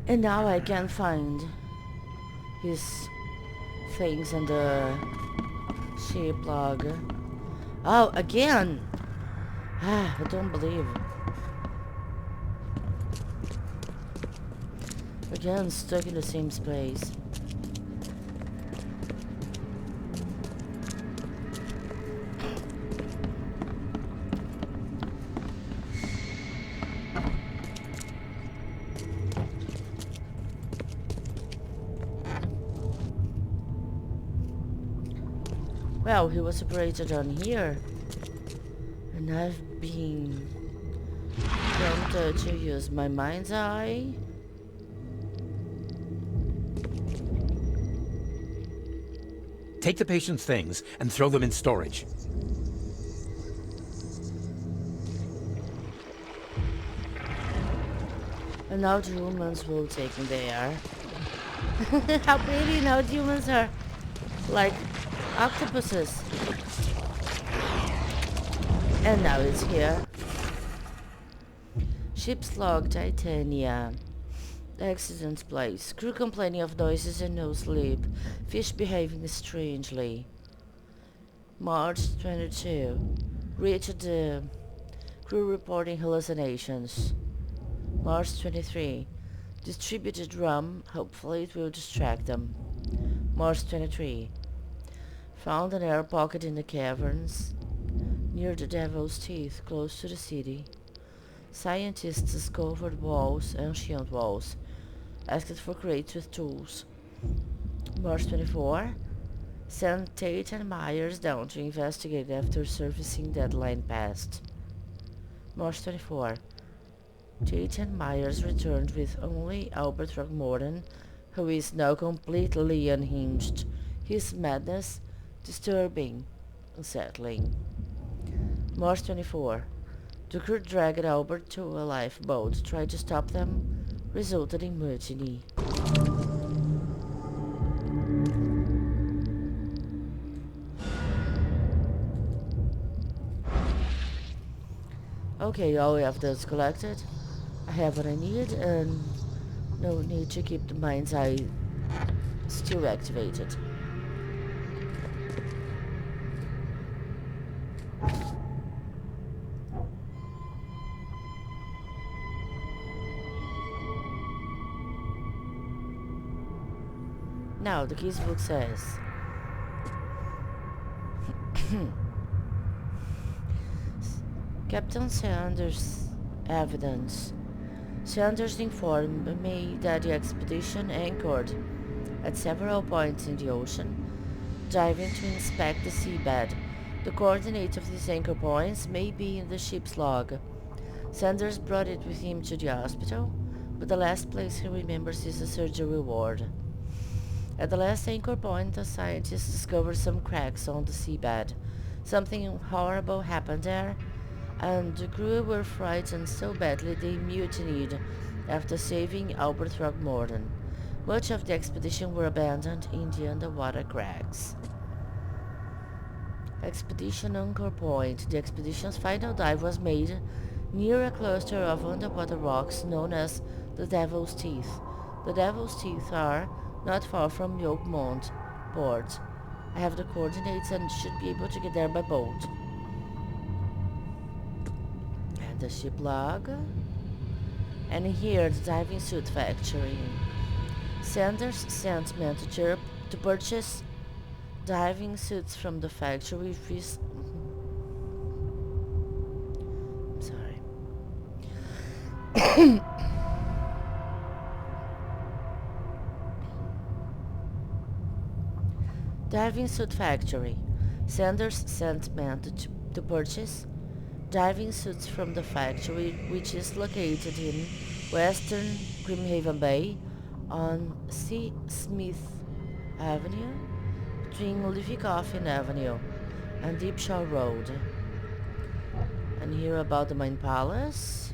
And now I can find his things in the ship log. Oh, again! Ah, I don't believe. Again, stuck in the same space. Well, he was separated on here. And I've been prompted to use my mind's eye. Take the patient's things and throw them in storage. And now the humans will take me there. How pretty now the humans are like octopuses. And now it's here. Ship's log, Titania. Accident place. Crew complaining of noises and no sleep. Fish behaving strangely. March 22. Reached the crew reporting hallucinations. March 23. Distributed rum. Hopefully it will distract them. March 23. Found an air pocket in the caverns near the Devil's Teeth, close to the city. Scientists discovered walls, ancient walls. Asked for crates with tools. March 24. Sent Tate and Myers down to investigate after servicing deadline passed. March 24. Tate and Myers returned with only Albert Throckmorton, who is now completely unhinged. His madness disturbing, unsettling. March 24. The crew dragged Albert to a lifeboat, tried to stop them, resulted in mutiny. Okay, all evidence collected. I have what I need and no need to keep the mind's eye still activated. Now, the case book says Captain Sanders' evidence. Sanders informed me that the expedition anchored at several points in the ocean, diving to inspect the seabed. The coordinates of these anchor points may be in the ship's log. Sanders brought it with him to the hospital, but the last place he remembers is a surgery ward. At the last anchor point, the scientists discovered some cracks on the seabed. Something horrible happened there, and the crew were frightened so badly they mutinied after saving Albert Throckmorton. Much of the expedition were abandoned in the underwater cracks. Expedition Anchor Point. The expedition's final dive was made near a cluster of underwater rocks known as the Devil's Teeth. The Devil's Teeth are not far from Oakmont Port. I have the coordinates and should be able to get there by boat. And the ship log. And here, the diving suit factory. Sanders sent men to purchase diving suits from the factory. Sorry. Diving suit factory. Sanders sent men to purchase diving suits from the factory, which is located in western Grimhaven Bay on C. Smith Avenue, between Liffey-Coffin Avenue and Deepshaw Road. And here about the Mine Palace.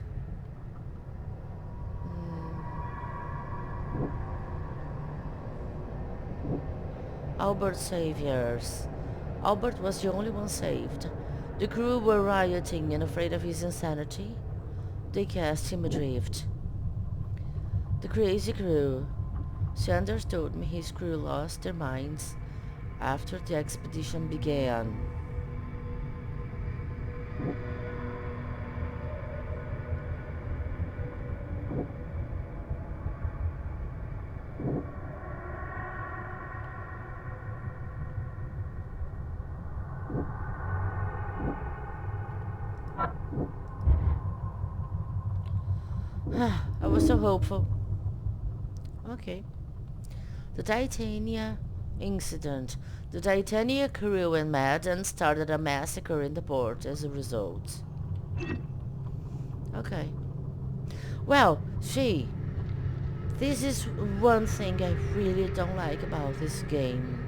Albert saviors. Albert was the only one saved. The crew were rioting and afraid of his insanity. They cast him adrift. The crazy crew. Sanders told me his crew lost their minds after the expedition began. I was so hopeful. Okay. The Titania incident. The Titania crew went mad and started a massacre in the port as a result. Okay. Well, this is one thing I really don't like about this game.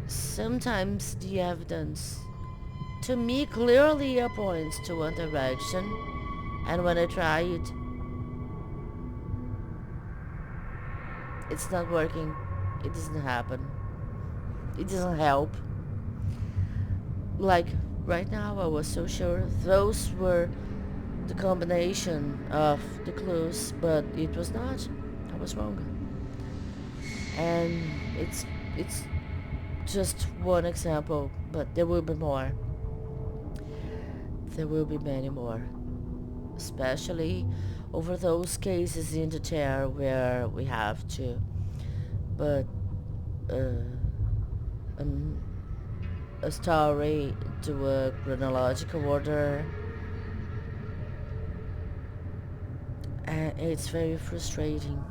Sometimes the evidence, to me, clearly points to one direction, and when I try it, it's not working. It doesn't happen. It doesn't help. Like, right now I was so sure those were the combination of the clues, but it was not. I was wrong. And it's just one example, but there will be more. There will be many more. Especially over those cases in the chair where we have to but um, a story to a chronological order, and it's very frustrating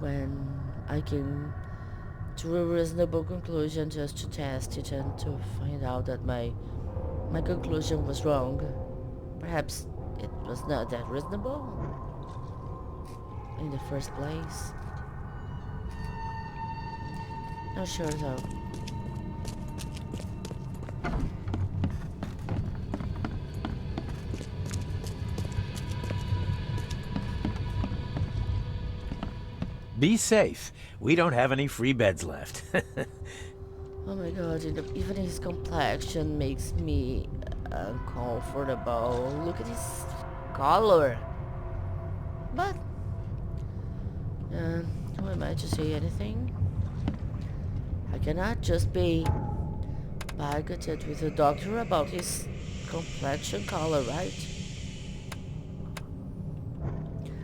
when I came to a reasonable conclusion just to test it and to find out that my conclusion was wrong. Perhaps it was not that reasonable in the first place. Not sure though. Be safe. We don't have any free beds left. Oh my god, even his complexion makes me uncomfortable. Look at his color. But, who am I to say anything? I cannot just be bigoted with a doctor about his complexion color, right?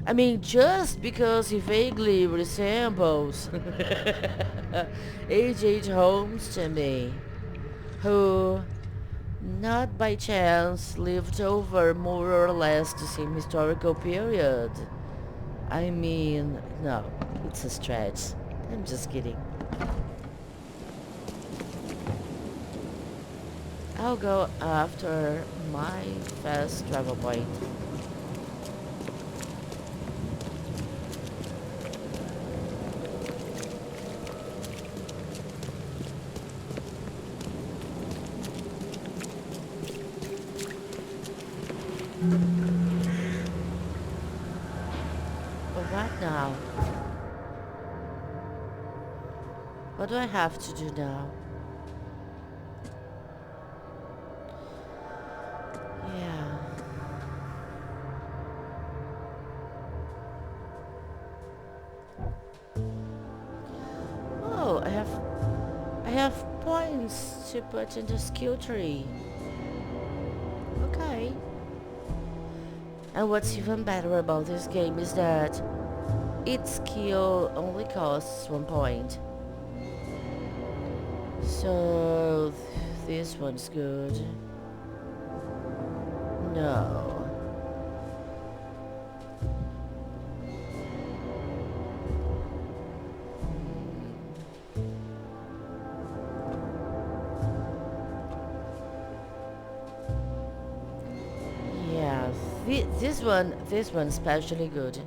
I mean, just because he vaguely resembles H.H. Holmes to me, who, not by chance, lived over more or less the same historical period. I mean, no, it's a stretch. I'm just kidding. I'll go after my fast travel point. But what now? What do I have to do now? Yeah. Oh, I have points to put in the skill tree. Okay. And what's even better about this game is that its skill only costs 1 point. So this one's good. No. Yeah, this one's especially good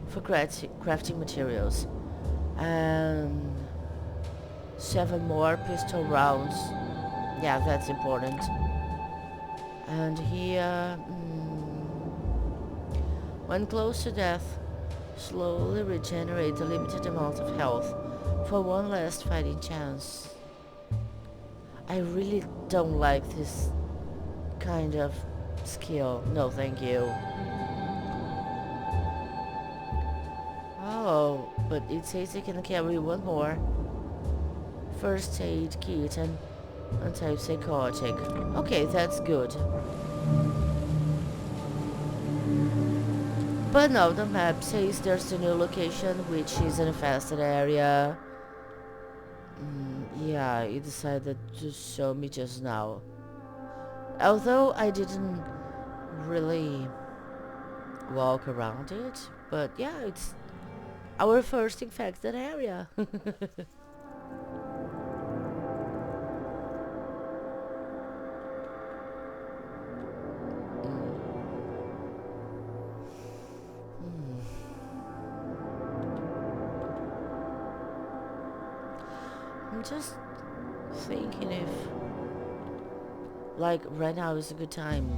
for crafting materials. And 7 more pistol rounds. Yeah, that's important. And here, when close to death, slowly regenerate a limited amount of health for one last fighting chance. I really don't like this kind of skill. No, thank you. Oh, but it says I can carry one more. First aid kit and antipsychotic. Okay, that's good. But no, the map says there's a new location, which is an infested area. Yeah, it decided to show me just now. Although I didn't really walk around it, but yeah, it's our first infected area. I'm just thinking if, like, right now is a good time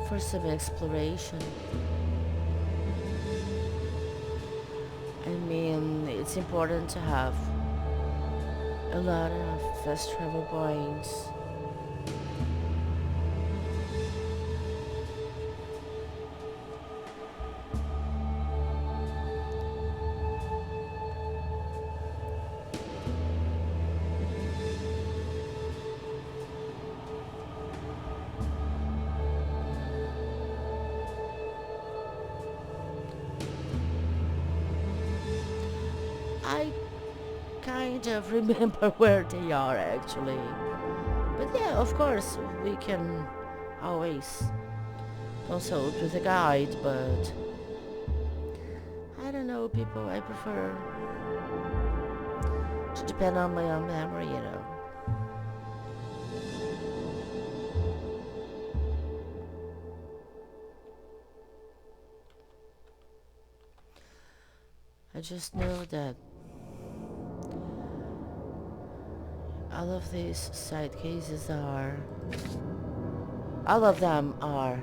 for some exploration. I mean, it's important to have a lot of fast travel points. I kind of remember where they are actually. But yeah, of course, we can always consult with a guide, but I don't know, people, I prefer to depend on my own memory, you know. I just know that all of these side cases all of them are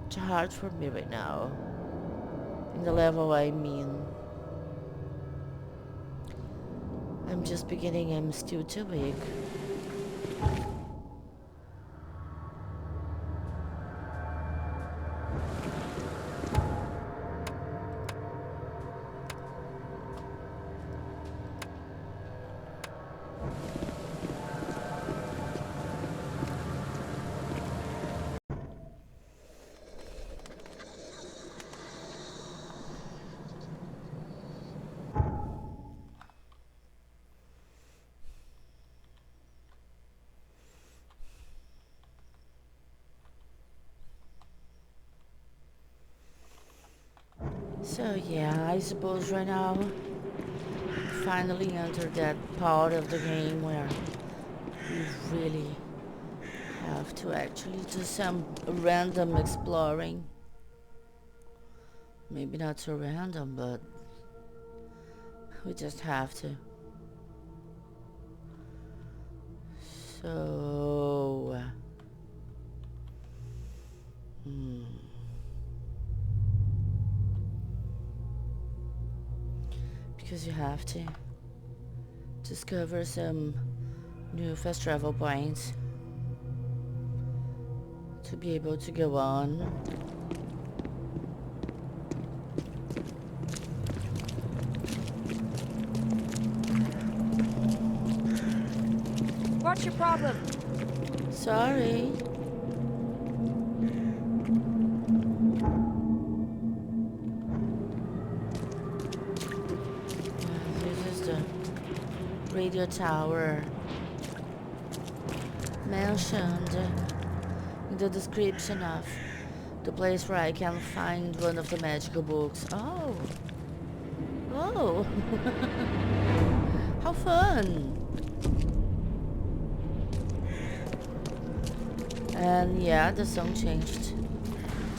too hard for me right now. In the level I mean, I'm just beginning, I'm still too weak. So yeah, I suppose right now finally entered that part of the game where you really have to actually do some random exploring. Maybe not so random, but we just have to. So because you have to discover some new fast travel points to be able to go on. What's your problem? Sorry. This is the radio tower mentioned in the description of the place where I can find one of the magical books. Oh. Oh. How fun. And yeah, the song changed.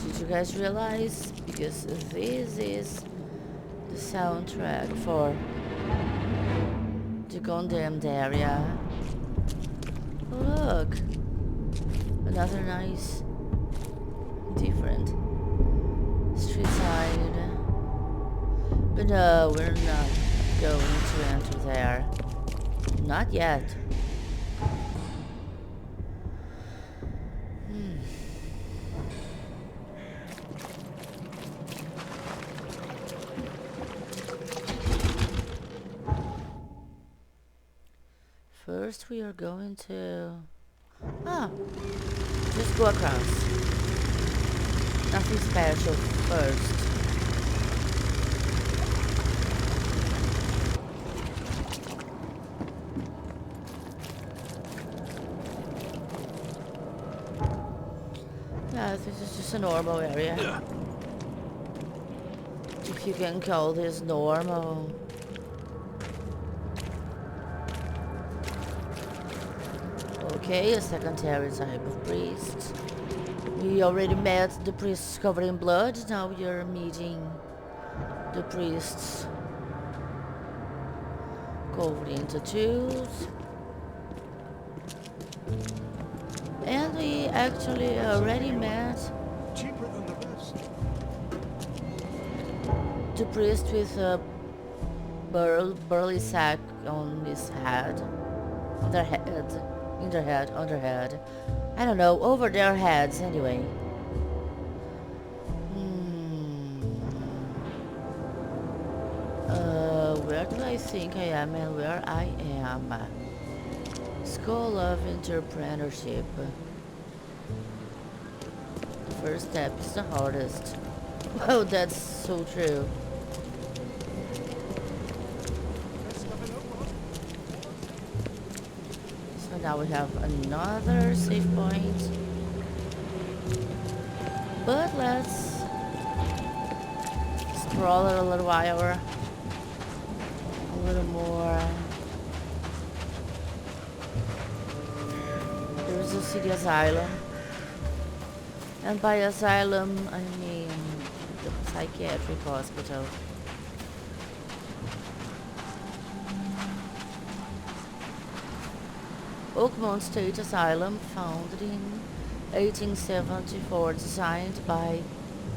Did you guys realize? Because this is the soundtrack for the condemned area. Look, another nice, different street side. But no, we're not going to enter there. Not yet. first we are going to... Ah, just go across. Nothing special first. Yeah, this is just a normal area. If you can call this normal. Okay, a secondary type of priest. We already met the priests covered in blood. Now you're meeting the priests covered in tattoos. And we actually already met Cheaper than the rest. the priest with a burly sack on his head. On their head. In their head, on their head. I don't know, over their heads anyway. Where do I think I am and where I am? School of Entrepreneurship. The first step is the hardest. Oh, that's so true. So now we have another save point. But let's scroll it a little while. A little more. There's a city asylum. And by asylum, I mean the psychiatric hospital. Oakmont State Asylum, founded in 1874, designed by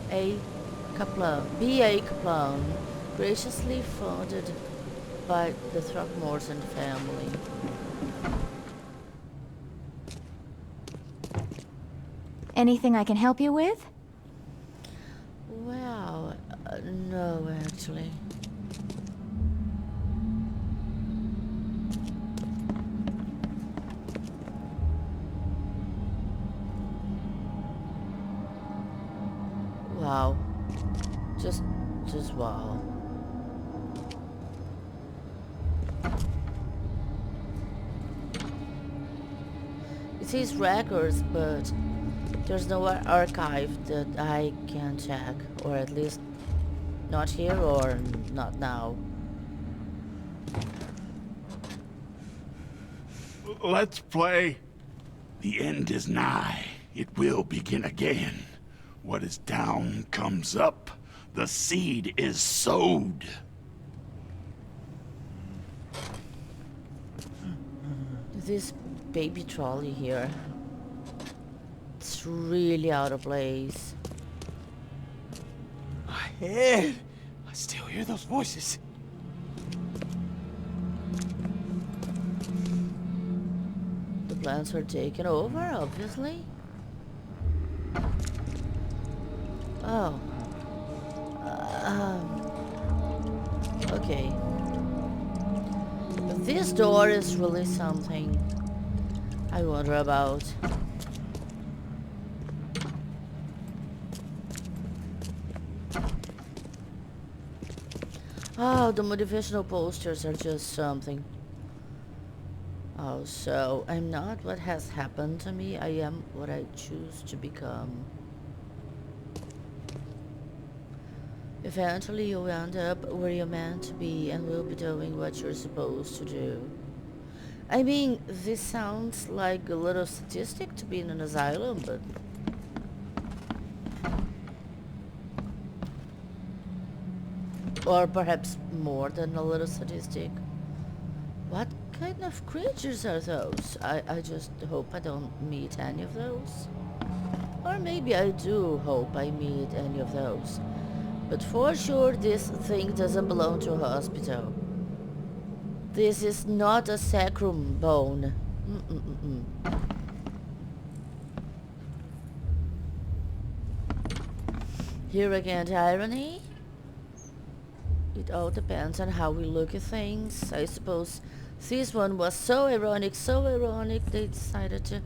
B.A. Kaplan, graciously funded by the Throckmorton family. Anything I can help you with? Well, no, actually. Wow. Just wow. It says records, but there's no archive that I can check, or at least not here or not now. Let's play. The end is nigh. It will begin again. What is down comes up. The seed is sowed. This baby trolley here. It's really out of place. My head. I still hear those voices. The plants are taken over, obviously. Oh. Okay. But this door is really something I wonder about. Oh, the motivational posters are just something. Oh, so I'm not what has happened to me, I am what I choose to become. Eventually you'll end up where you're meant to be and will be doing what you're supposed to do. I mean, this sounds like a little statistic to be in an asylum, but... or perhaps more than a little statistic. What kind of creatures are those? I just hope I don't meet any of those. Or maybe I do hope I meet any of those. But for sure this thing doesn't belong to a hospital. This is not a sacrum bone. Here again the irony. It all depends on how we look at things. I suppose This one was so ironic, they decided to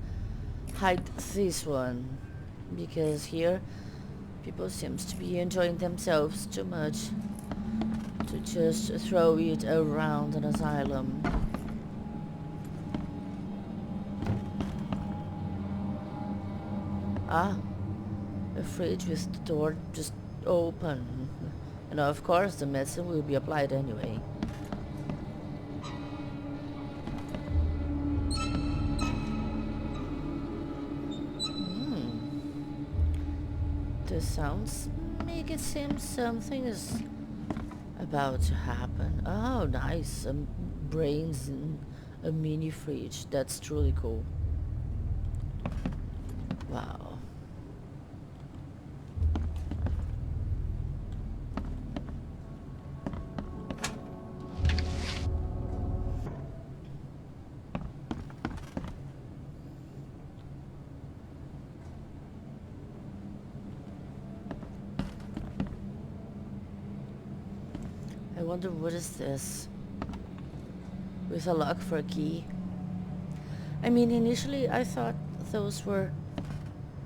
hide this one. Because here, people seems to be enjoying themselves too much to just throw it around an asylum. Ah, a fridge with the door just open. And of course the medicine will be applied anyway. The sounds make it seem something is about to happen. Oh, nice. Brains in a mini fridge. That's truly cool. Wow. I wonder what is this? With a lock for a key. I mean, initially I thought those were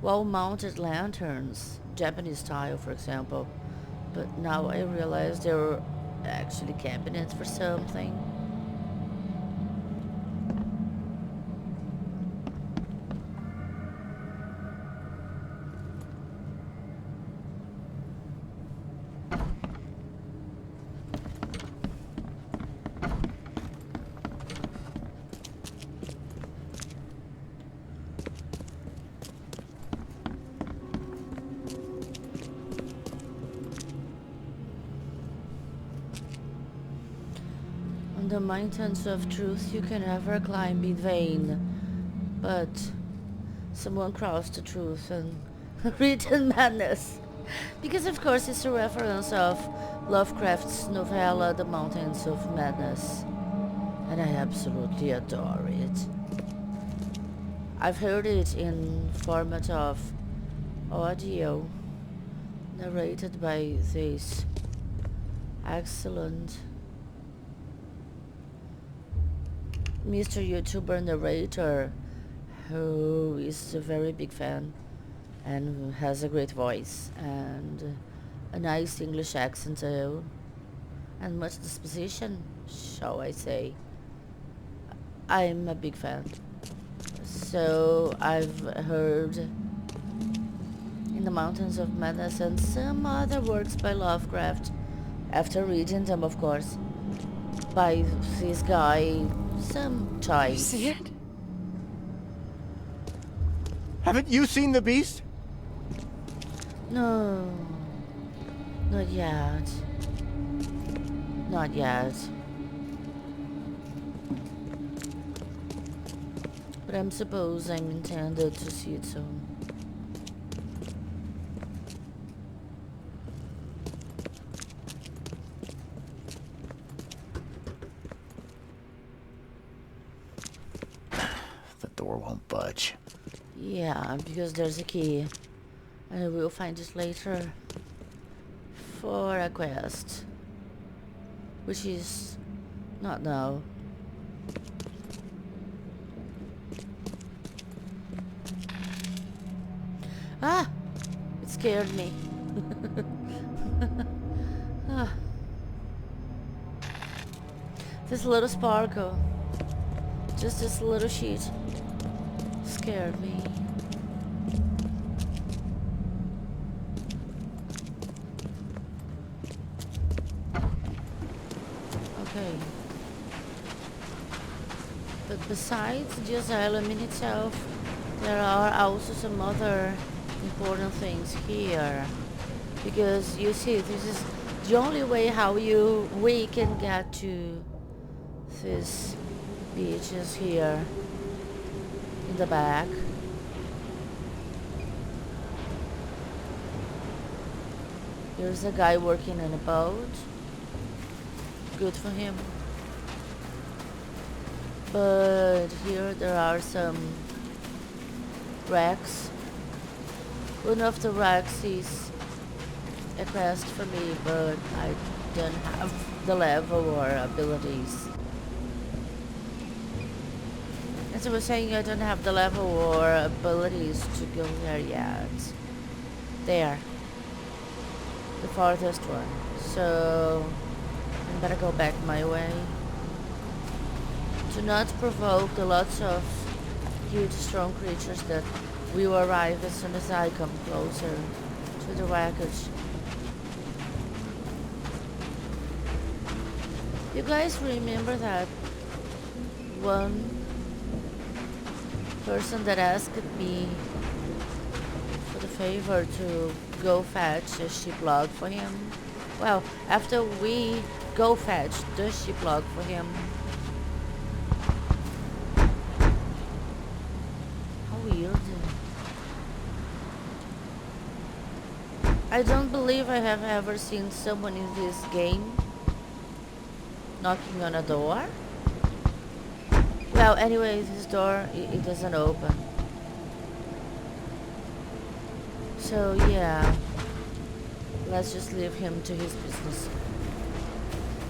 wall-mounted lanterns, Japanese style, for example. But now I realize they were actually cabinets for something. On the mountains of truth you can never climb in vain, but someone crossed the truth and written madness. Because of course it's a reference of Lovecraft's novella The Mountains of Madness, and I absolutely adore it. I've heard it in format of audio, narrated by this excellent Mr. YouTuber narrator who is a very big fan and has a great voice and a nice English accent too, and much disposition, shall I say. I'm a big fan. So I've heard In the Mountains of Madness and some other works by Lovecraft, after reading them of course, by this guy some time. You see it? Haven't you seen the beast? No, not yet. Not yet. But I'm suppose I'm intended to see it soon. The door won't budge. Yeah, because there's a key. And I will find it later. For a quest. Which is not now. Ah! It scared me. Ah. This little sparkle. Just this little sheet. Scared me. Okay. But besides the asylum in itself, there are also some other important things here. Because you see, this is the only way how we can get to this beach is here in the back. There's a guy working on a boat. Good for him. But here there are some wrecks. One of the wrecks is a quest for me, but I don't have the level or abilities. As I was saying, I don't have the level or abilities to go there yet. There. The farthest one. So I better go back my way. To not provoke the lots of huge strong creatures that will arrive as soon as I come closer to the wreckage. You guys remember that one person that asked me for the favor to go fetch a ship log for him? Well, after we go fetch the ship log for him, how weird. I don't believe I have ever seen someone in this game knocking on a door. Well, anyway, this door, it doesn't open. So yeah, let's just leave him to his business.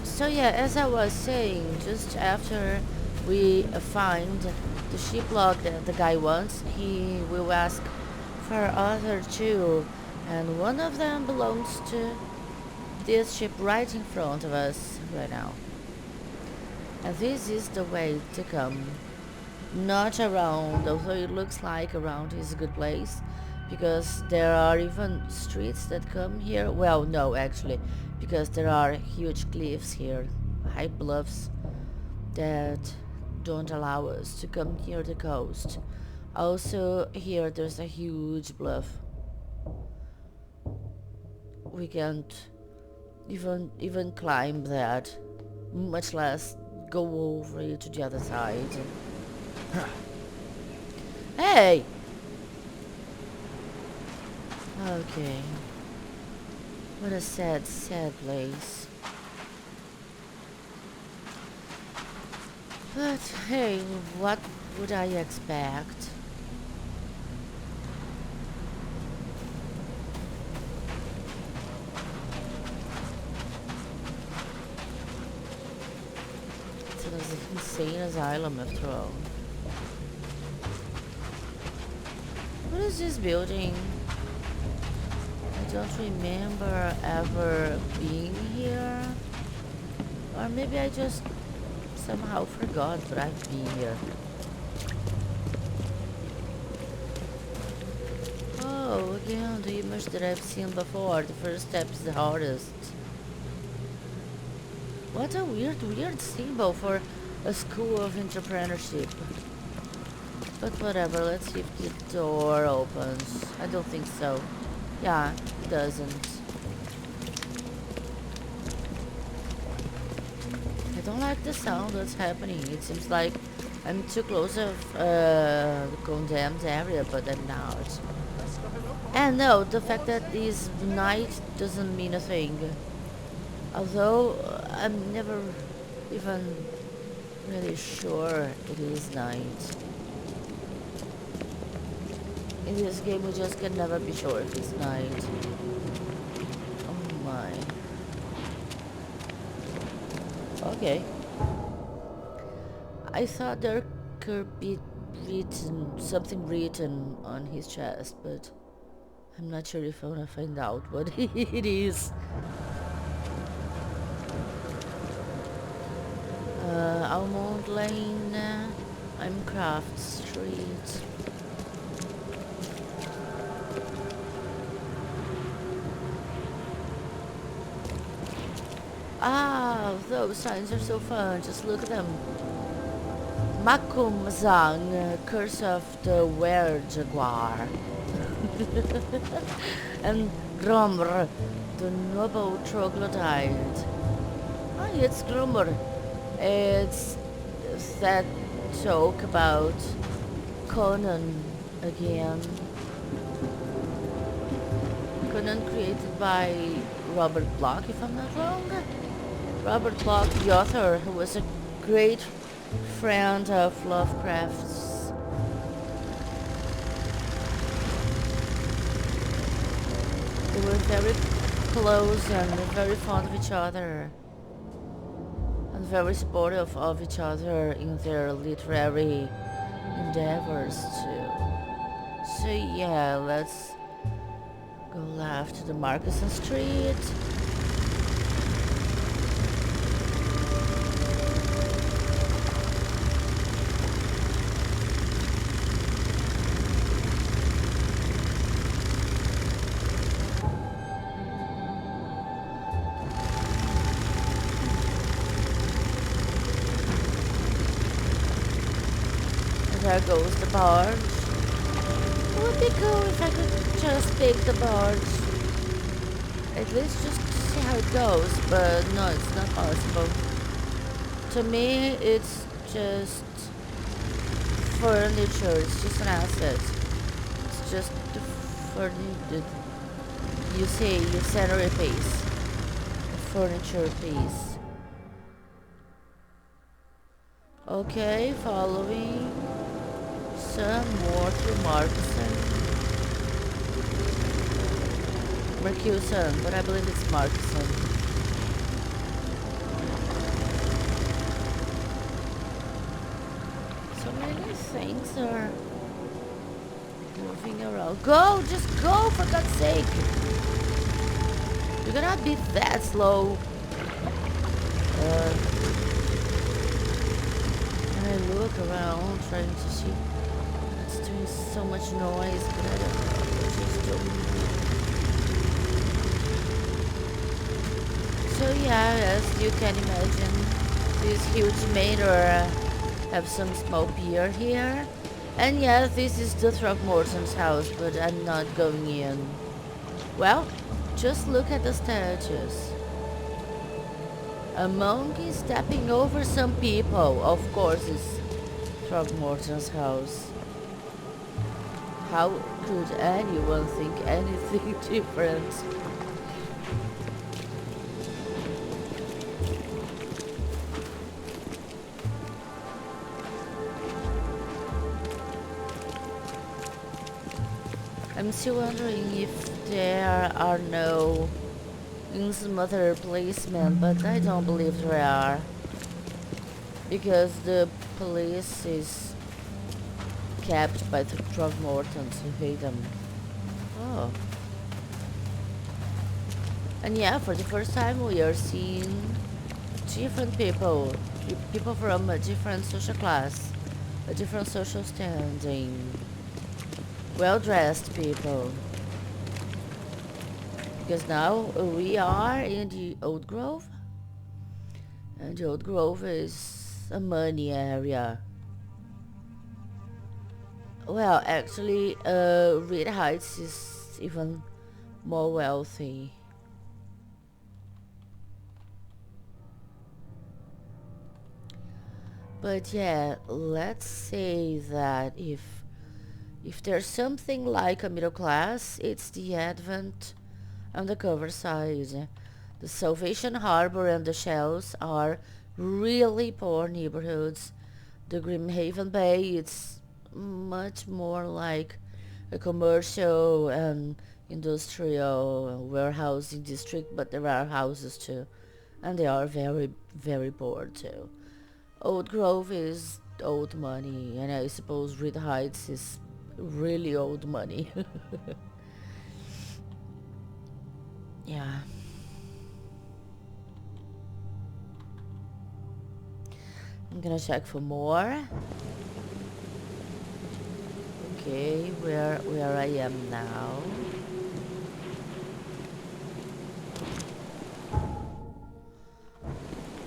So yeah, as I was saying, just after we find the ship log that the guy wants, he will ask for other two, and one of them belongs to this ship right in front of us right now. And this is the way to come. Not around, although it looks like around is a good place, because there are even streets that come here. Well, no, actually, because there are huge cliffs here, high bluffs that don't allow us to come near the coast. Also, here there's a huge bluff. We can't even climb that, much less go over it to the other side. Hey! Okay. What a sad, sad place. But hey, what would I expect? It's an insane asylum after all. What is this building? I don't remember ever being here. Or maybe I just somehow forgot that I've been here. Oh, again, the image that I've seen before. The first step is the hardest. What a weird symbol for a school of entrepreneurship. But whatever, let's see if the door opens. I don't think so. Yeah, it doesn't. I don't like the sound that's happening. It seems like I'm too close of the condemned area, but I'm not. And no, the fact that it is night doesn't mean a thing. Although I'm never even really sure it is night. In this game we just can never be sure if it's night. Oh my. Okay. I thought there could be something written on his chest, but I'm not sure if I want to find out what it is. Almond Lane, I'm Craft Street. Ah, those signs are so fun, just look at them. Makumzang, Curse of the Were-Jaguar. And Gromr, the Noble Troglodyte. Ah, it's Gromr. It's that joke about Conan again. Conan created by Robert Bloch, if I'm not wrong. Robert Bloch, the author, who was a great friend of Lovecraft's. They were very close and very fond of each other, and very supportive of each other in their literary endeavors to. So yeah, let's go left to the Markeson Street. There goes the barge. It would be cool if I could just take the barge. At least just to see how it goes, but no, it's not possible. To me, it's just furniture, it's just an asset. It's just the furniture, you say, your scenery piece, a furniture piece. Okay, following. Some more through Marcuson, but I believe it's Marcuson. So many things are moving around. Go! Just go, for God's sake! You're gonna be that slow. And I look around trying to see. It's doing so much noise, but I don't know what she's doing. So yeah, as you can imagine, this huge manor have some small pier here. And yeah, this is the Throckmorton's house, but I'm not going in. Well, just look at the statues. A monk is stepping over some people. Of course, it's Throckmorton's house. How could anyone think anything different? I'm still wondering if there are no other policemen, but I don't believe there are. Because the police is kept by the Throckmortons who hate them. Oh. And yeah, for the first time we are seeing different people. People from a different social class, a different social standing. Well-dressed people. Because now we are in the Old Grove. And the Old Grove is a money area. Well, actually, Reed Heights is even more wealthy. But yeah, let's say that if there's something like a middle class, it's the Advent on the cover side. The Salvation Harbor and the Shells are really poor neighborhoods. The Grimhaven Bay, it's much more like a commercial and industrial warehousing district, but there are houses too, and they are very, very poor too. Old Grove is old money, and I suppose Reed Heights is really old money. Yeah. I'm gonna check for more. Okay, where I am now.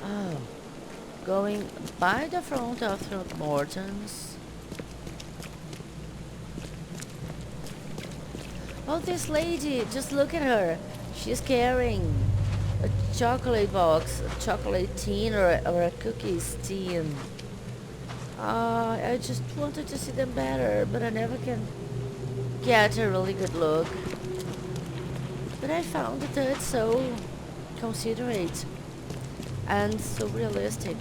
Oh, going by the front of Throckmorton's. Oh, this lady, just look at her. She's carrying a chocolate box, a chocolate tin, or a cookies tin. I just wanted to see them better, but I never can get a really good look. But I found it so considerate and so realistic.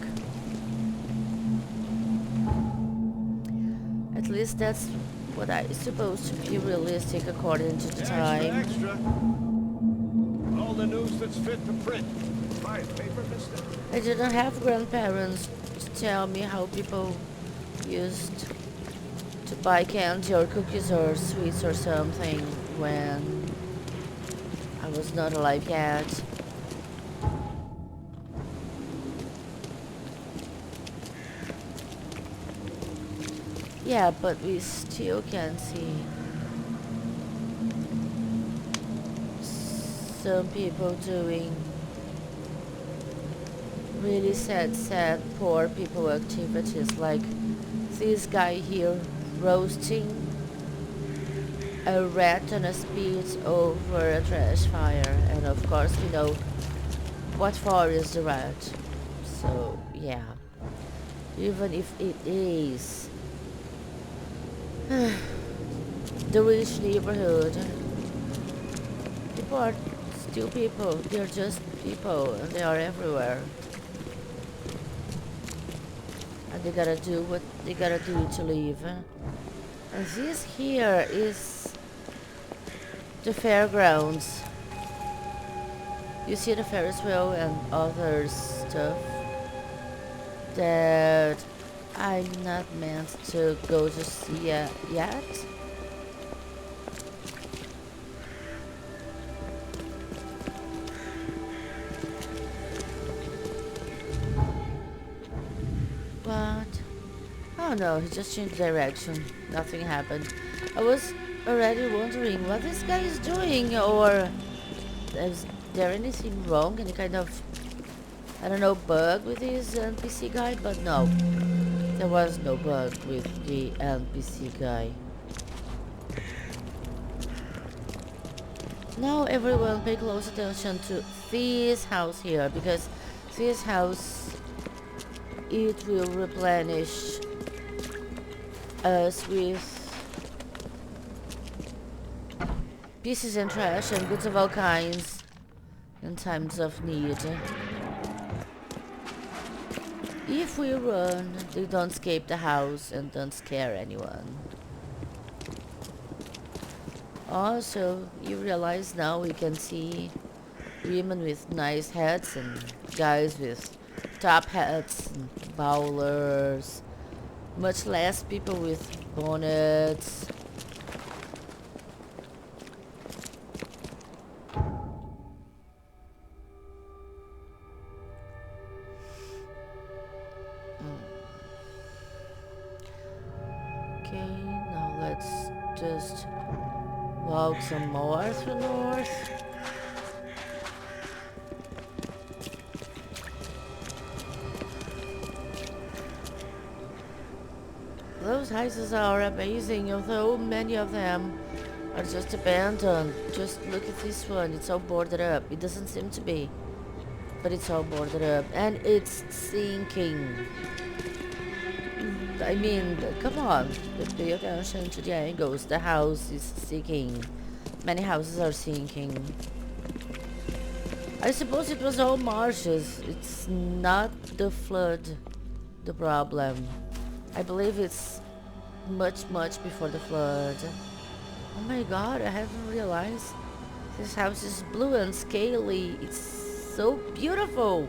At least that's what I is supposed to be realistic according to the time. Extra. All the news that's fit to print. Buy a paper, mister? I didn't have grandparents to tell me how people used to buy candy or cookies or sweets or something when I was not alive yet. Yeah, but we still can see some people doing really sad, poor people activities, like this guy here roasting a rat on a spit over a trash fire, and of course we know what for is the rat. So yeah, even if it is the rich neighborhood, people are still people. They're just people, and they are everywhere. And they gotta do what they gotta do to live. And this here is the fairgrounds. You see the Ferris wheel and other stuff that I'm not meant to go to see yet. But oh no, he just changed direction. Nothing happened. I was already wondering what this guy is doing, or is there anything wrong? Any kind of, I don't know, bug with this NPC guy? But no, there was no bug with the NPC guy. Now everyone pay close attention to this house here, because this house, it will replenish us with pieces and trash and goods of all kinds in times of need. If we run, they don't escape the house and don't scare anyone. Also, you realize now we can see women with nice hats and guys with top hats and bowlers, much less people with bonnets. Okay, now let's just walk some more through north. Those houses are amazing, although many of them are just abandoned. Just look at this one, it's all boarded up. It doesn't seem to be, but it's all boarded up, and it's sinking. I mean, come on, pay attention to the angles. The house is sinking. Many houses are sinking. I suppose it was all marshes. It's not the flood the problem. I believe it's much before the flood. Oh my god, I haven't realized this house is blue and scaly. It's so beautiful.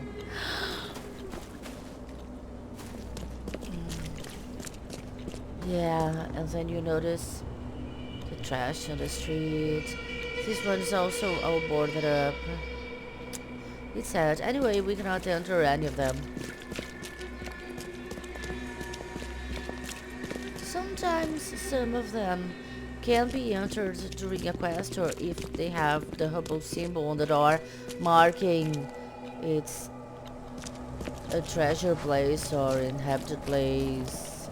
Yeah, and then you notice the trash on the street. This one is also all boarded up. It's sad. Anyway, we cannot enter any of them. Sometimes some of them can be entered during a quest, or if they have the Hubble symbol on the door marking it's a treasure place or inhabited place.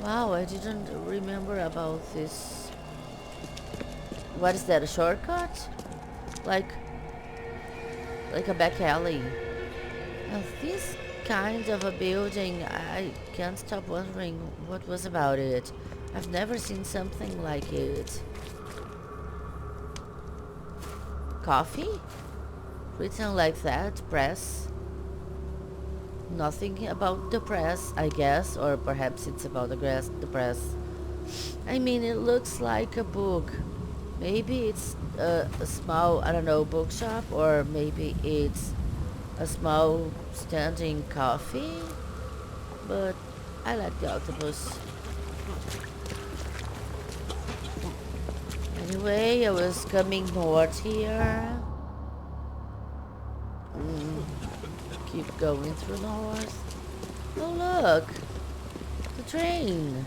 Wow, I didn't remember about this. What is that, a shortcut? Like a back alley. Now this kind of a building, I can't stop wondering what was about it. I've never seen something like it. Coffee? Written like that, press. Nothing about the press, I guess, or perhaps it's about the press. I mean, it looks like a book. Maybe it's a small, I don't know, bookshop, or maybe it's a small standing coffee. But I like the octopus. Anyway, I was coming north here. Keep going through north. Oh look! The train!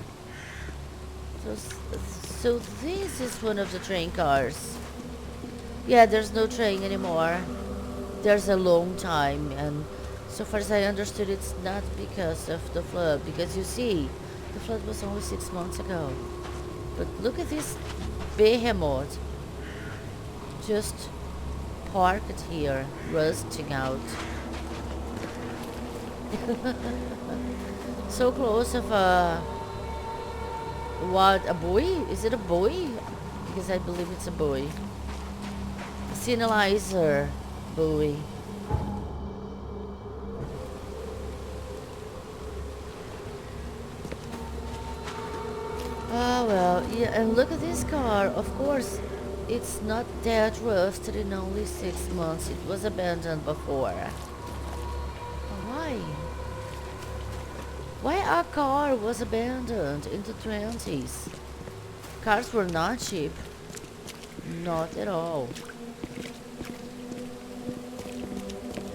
So this is one of the train cars. Yeah, there's no train anymore. There's a long time, and so far as I understood, it's not because of the flood, because you see, the flood was only 6 months ago. But look at this behemoth just parked here, rusting out. So close of a... What, a buoy? Is it a buoy? Because I believe it's a buoy. Signalizer buoy. Oh well, yeah, and look at this car. Of course, it's not that rusted in only 6 months. It was abandoned before. Why? Why a car was abandoned in the 20s? Cars were not cheap. Not at all.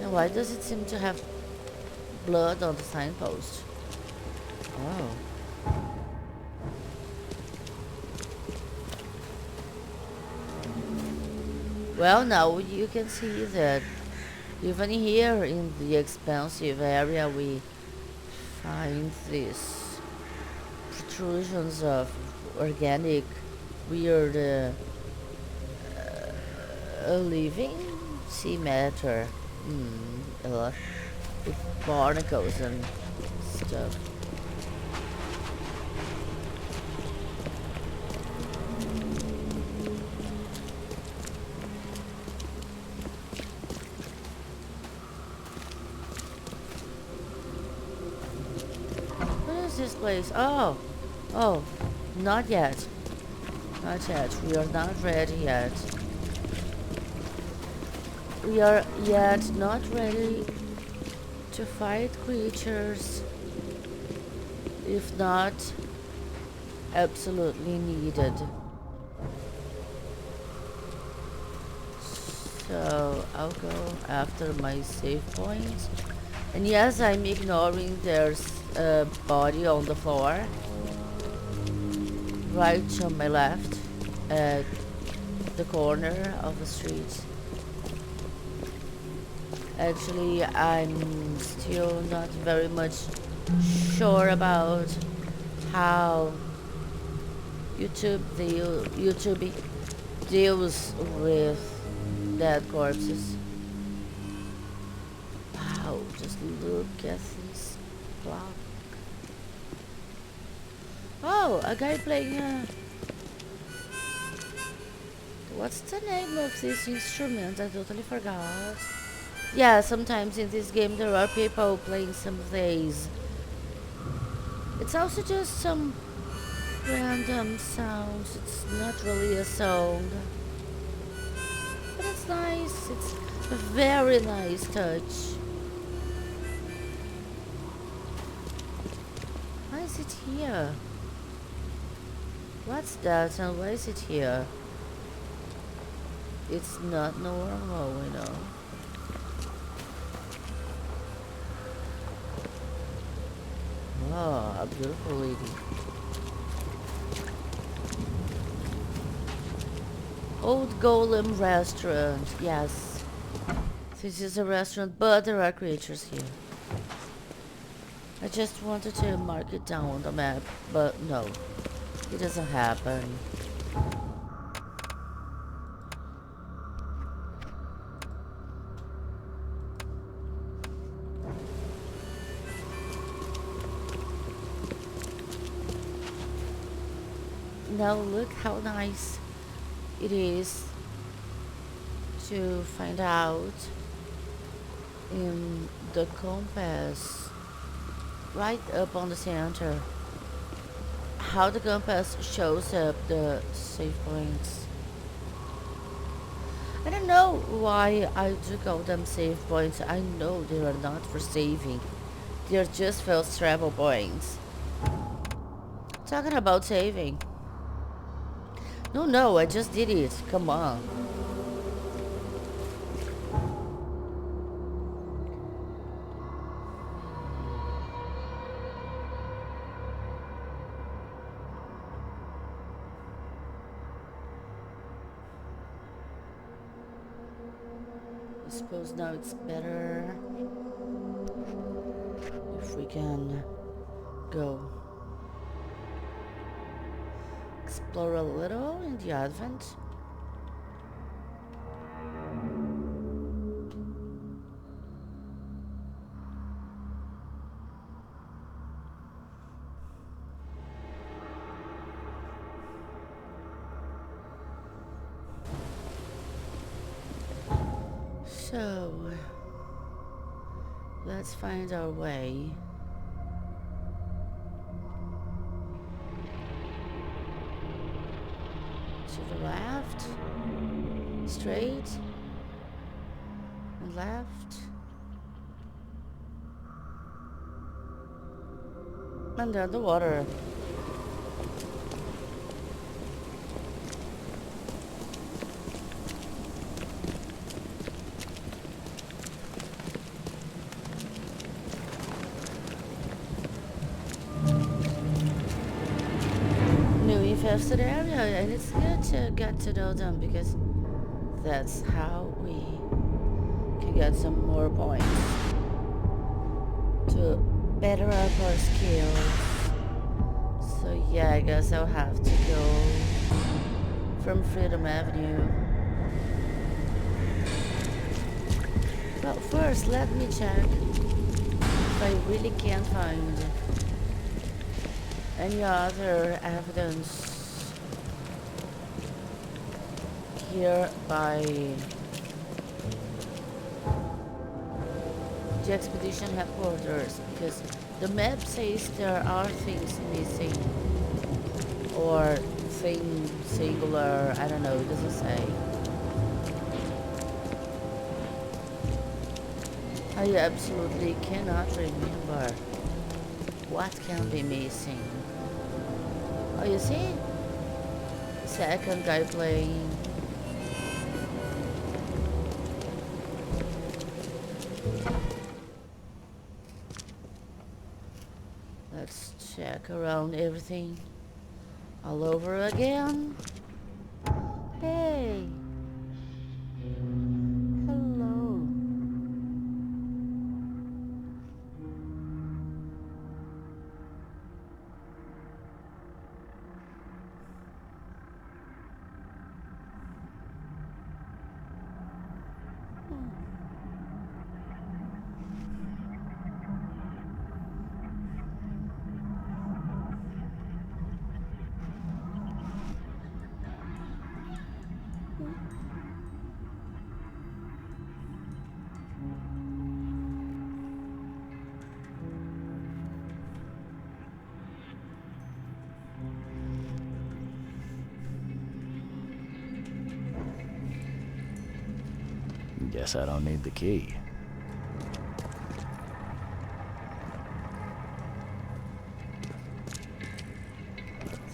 And why does it seem to have blood on the signpost? Oh. Well, now you can see that even here in the expensive area we find these protrusions of organic weird living sea matter with barnacles and stuff. This place. Oh, not yet. Not yet. We are not ready yet. We are yet not ready to fight creatures if not absolutely needed. So I'll go after my save point. And yes, I'm ignoring there's a body on the floor right on my left at the corner of the street. Actually, I'm still not very much sure about how YouTube deals with dead corpses. Wow, just look at this clock. Oh, a guy playing what's the name of this instrument? I totally forgot. Yeah, sometimes in this game there are people playing some of these. It's also just some random sounds. It's not really a song. But it's nice. It's a very nice touch. Why is it here? What's that and why is it here? It's not normal, you know. Oh, a beautiful lady. Old Golem Restaurant, yes. This is a restaurant, but there are creatures here. I just wanted to mark it down on the map, but no. It doesn't happen. Now look how nice it is to find out in the compass right up on the center how the compass shows up the save points. I don't know why I do call them save points. I know they are not for saving. They are just fast travel points. Talking about saving. No, I just did it. Come on. I suppose now it's better if we can go explore a little in the Advent. So, let's find our way. To the left, straight, and left, and then the water. Infested area, and it's good to get to know them because that's how we can get some more points to better up our skills. So yeah, I guess I'll have to go from Freedom Avenue. But first, let me check if I really can find any other evidence here by the expedition headquarters, because the map says there are things missing or thing singular, I don't know, it doesn't say. I absolutely cannot remember what can be missing. Oh, you see? Second guy playing. Let's check around everything all over again. Hey! Hello. Guess I don't need the key.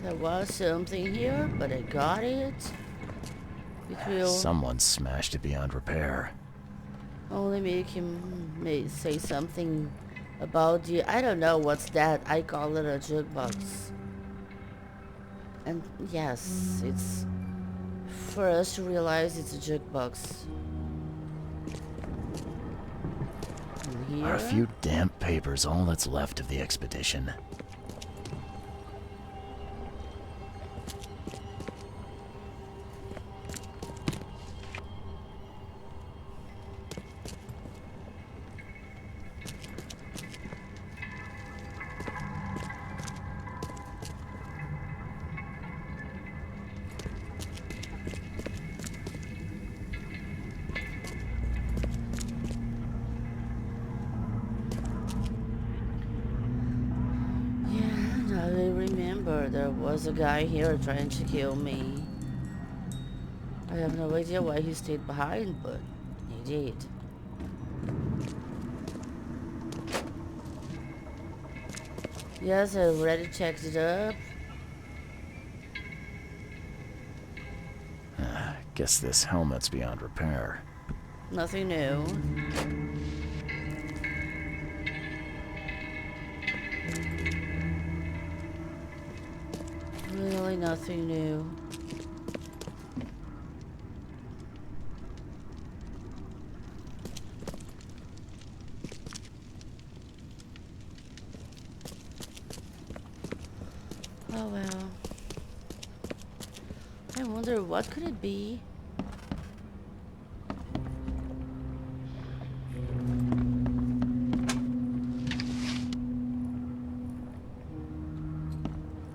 There was something here, but I got it. It will Someone smashed it beyond repair. only make him may say something about the... I don't know what's that. I call it a jukebox. And yes, it's for us to realize it's a jukebox. And Are a here, few damp papers all that's left of the expedition? there was a guy here trying to kill me. I have no idea why he stayed behind, but he did. Yes, I already checked it up. Guess this helmet's beyond repair. Nothing new. Really nothing new. Oh well. I wonder what could it be?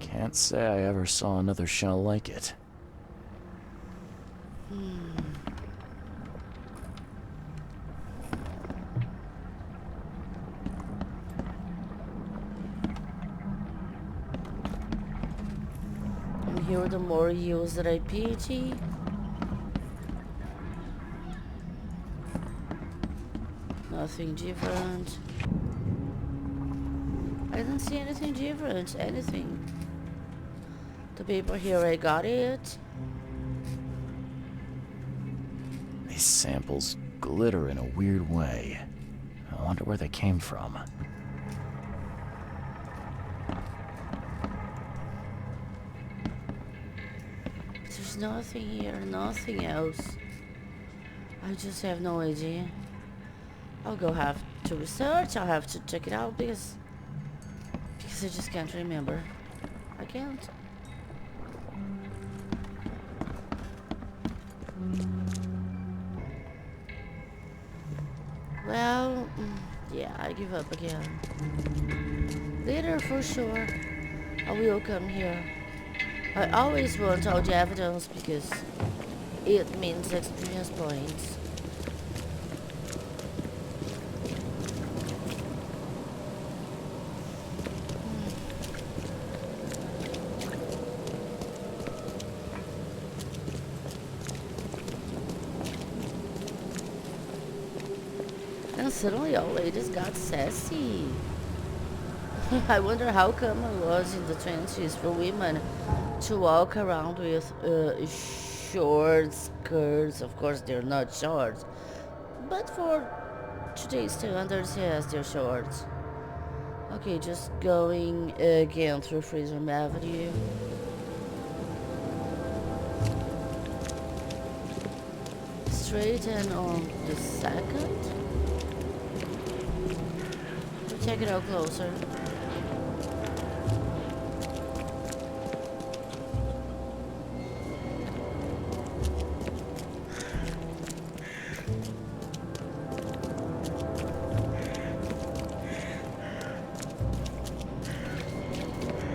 Can't say I ever saw another shell like it. And here are the more used that I pity. Nothing different. I didn't see anything different. Anything. The paper here, I got it. These samples glitter in a weird way. I wonder where they came from. There's nothing here, nothing else. I just have no idea. I'll go have to research, I'll have to check it out because I just can't remember. I can't. Well, yeah, I give up again. Later for sure, I will come here. I always want all the evidence because it means experience points. And suddenly all ladies got sassy. I wonder how come it was in the 20s for women to walk around with short skirts. Of course they're not short, but for today's standards, yes, they're short. Okay, just going again through Fraser Avenue. Straight and on the second. Check it out closer.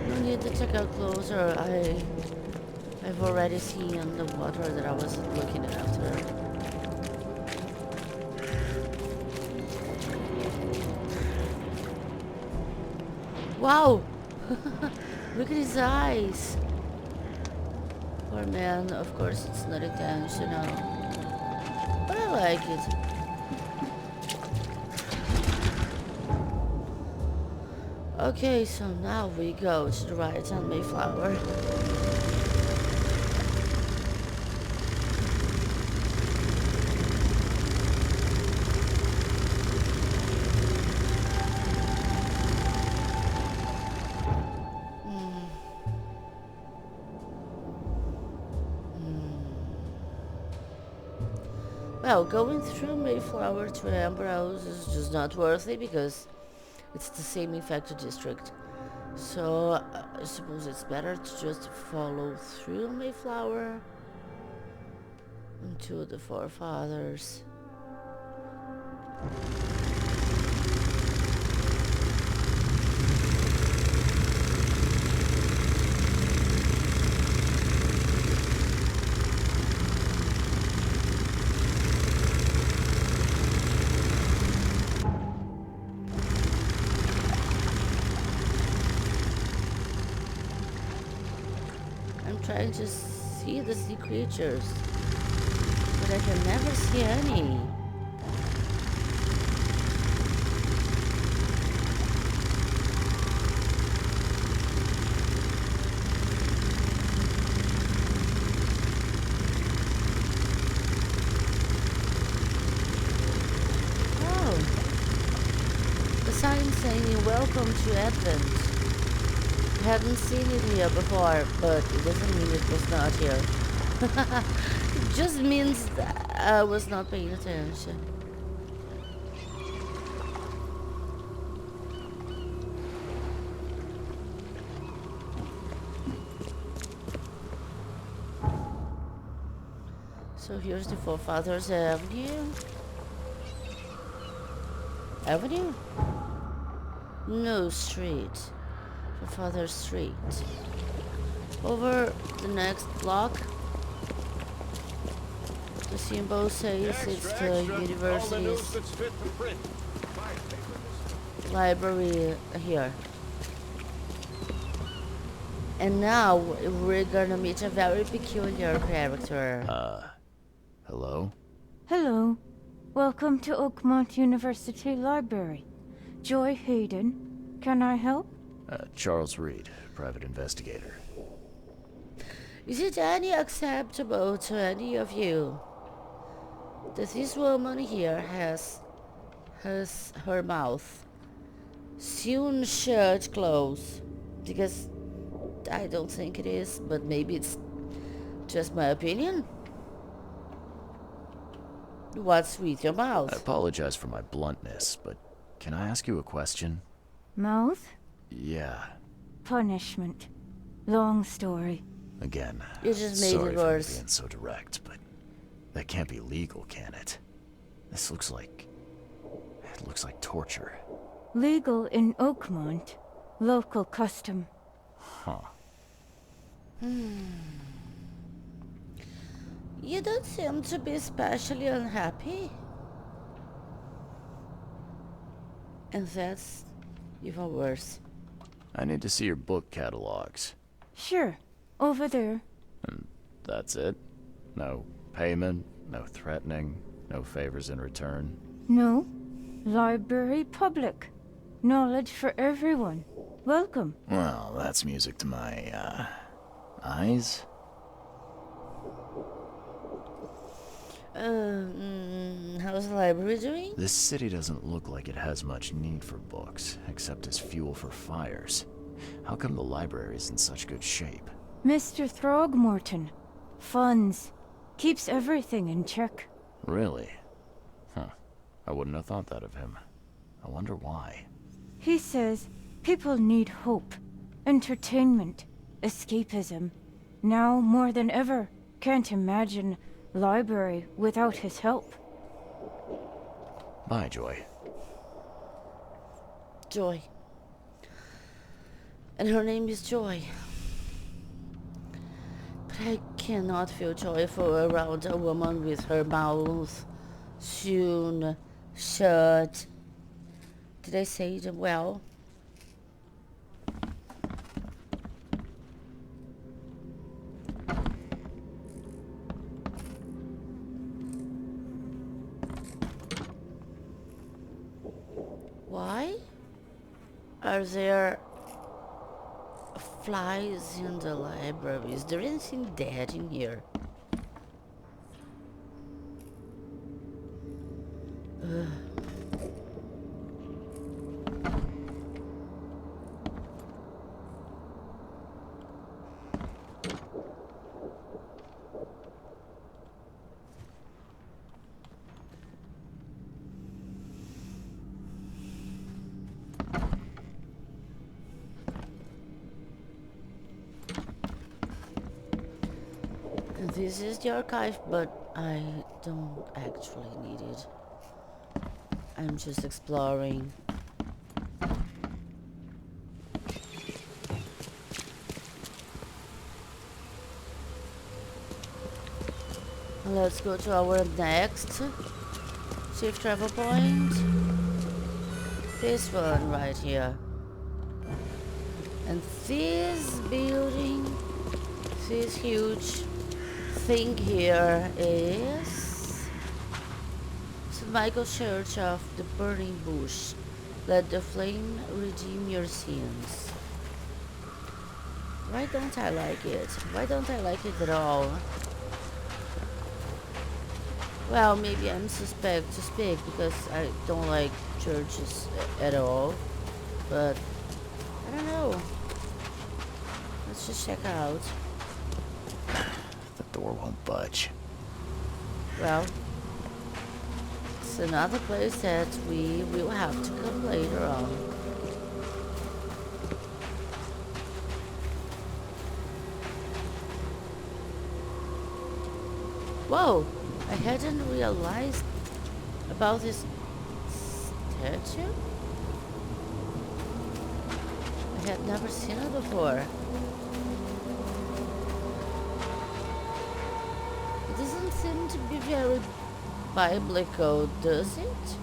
No need to check out closer. I've already seen the water that I was looking after. Wow! Look at his eyes! Poor man, of course it's not intentional. But I like it. Okay, so now we go to the right on Mayflower. Well, going through Mayflower to Ambrose is just not worth it because it's the same infected district. So I suppose it's better to just follow through Mayflower into the Forefathers. Trying to see the sea creatures, but I can never see any. sign saying welcome to Advent. Hadn't seen it here before, but it doesn't mean it was not here. It just means that I was not paying attention. So here's the Forefathers Avenue. Avenue? No, street. Forefathers Street. Over the next block, the symbol says it's the university's library here. And now we're gonna meet a very peculiar character. Hello? Hello. Welcome to Oakmont University Library. Joy Hayden. Can I help? Charles Reed, private investigator. Is it any acceptable to any of you that this woman here has her mouth sewn shut closed? Because I don't think it is, but maybe it's just my opinion. What's with your I mouth? apologize for my bluntness, but can I ask you a question? Mouth? Yeah. Punishment. Long story. Again, You just made sorry it for worse. being so direct, but that can't be legal, can it? This looks like... it looks like torture. Legal in Oakmont. Local custom. Huh. You don't seem to be especially unhappy. And that's even worse. I need to see your book catalogs. Sure. Over there. And that's it? No payment, no threatening, no favors in return? No. Library public. Knowledge for everyone. Welcome. Well, that's music to my, eyes. How's the library doing? This city doesn't look like it has much need for books, except as fuel for fires. How come the library is in such good shape? Mr. Throgmorton. Funds. Keeps everything in check. Really? Huh. I wouldn't have thought that of him. I wonder why. He says people need hope, entertainment, escapism. Now more than ever, can't imagine library without his help. Bye, Joy. Joy. And her name is Joy. But I cannot feel joyful around a woman with her mouth sewn shut. Did I say it well? Why are there flies in the library? Is there anything dead in here? Ugh. This is the archive, but I don't actually need it. I'm just exploring. Let's go to our next safe travel point. This one right here. And this building, this huge thing here is St. Michael's Church of the Burning Bush. Let the flame redeem your sins. Why don't I like it? Why don't I like it at all? Well, maybe I'm suspect to speak because I don't like churches at all. But I don't know. Let's just check out. The door won't budge. Well, it's another place that we will have to come later on. Whoa! I hadn't realized about this statue. I had never seen it before. It doesn't seem to be very biblical, does it?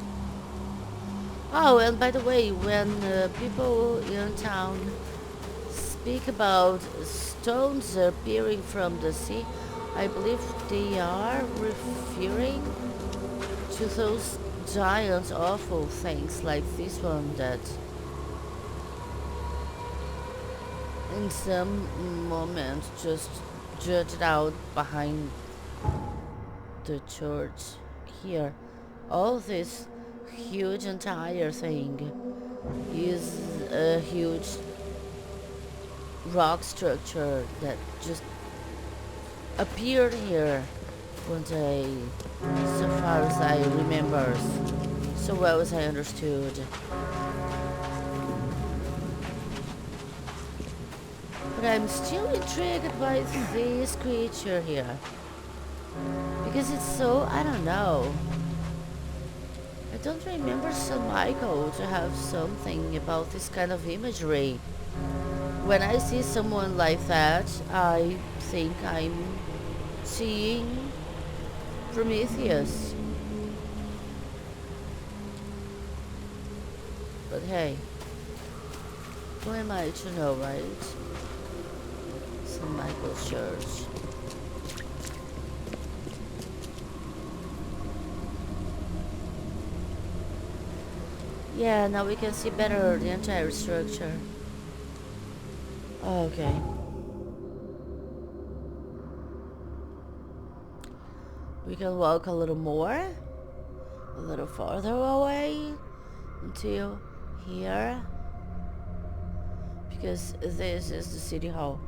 Oh, and by the way, when people in town speak about stones appearing from the sea, I believe they are referring to those giant awful things like this one that in some moment just jutted out behind the church here. All this huge entire thing is a huge rock structure that just appeared here one day, so far as I remember, so well as I understood. But I'm still intrigued by this creature here. Because it's so, I don't know. I don't remember St. Michael to have something about this kind of imagery. When I see someone like that, I think I'm seeing Prometheus. But hey, who am I to know, right? St. Michael's Church. Yeah, now we can see better the entire structure. Okay. We can walk a little more, a little farther away until here, because this is the city hall.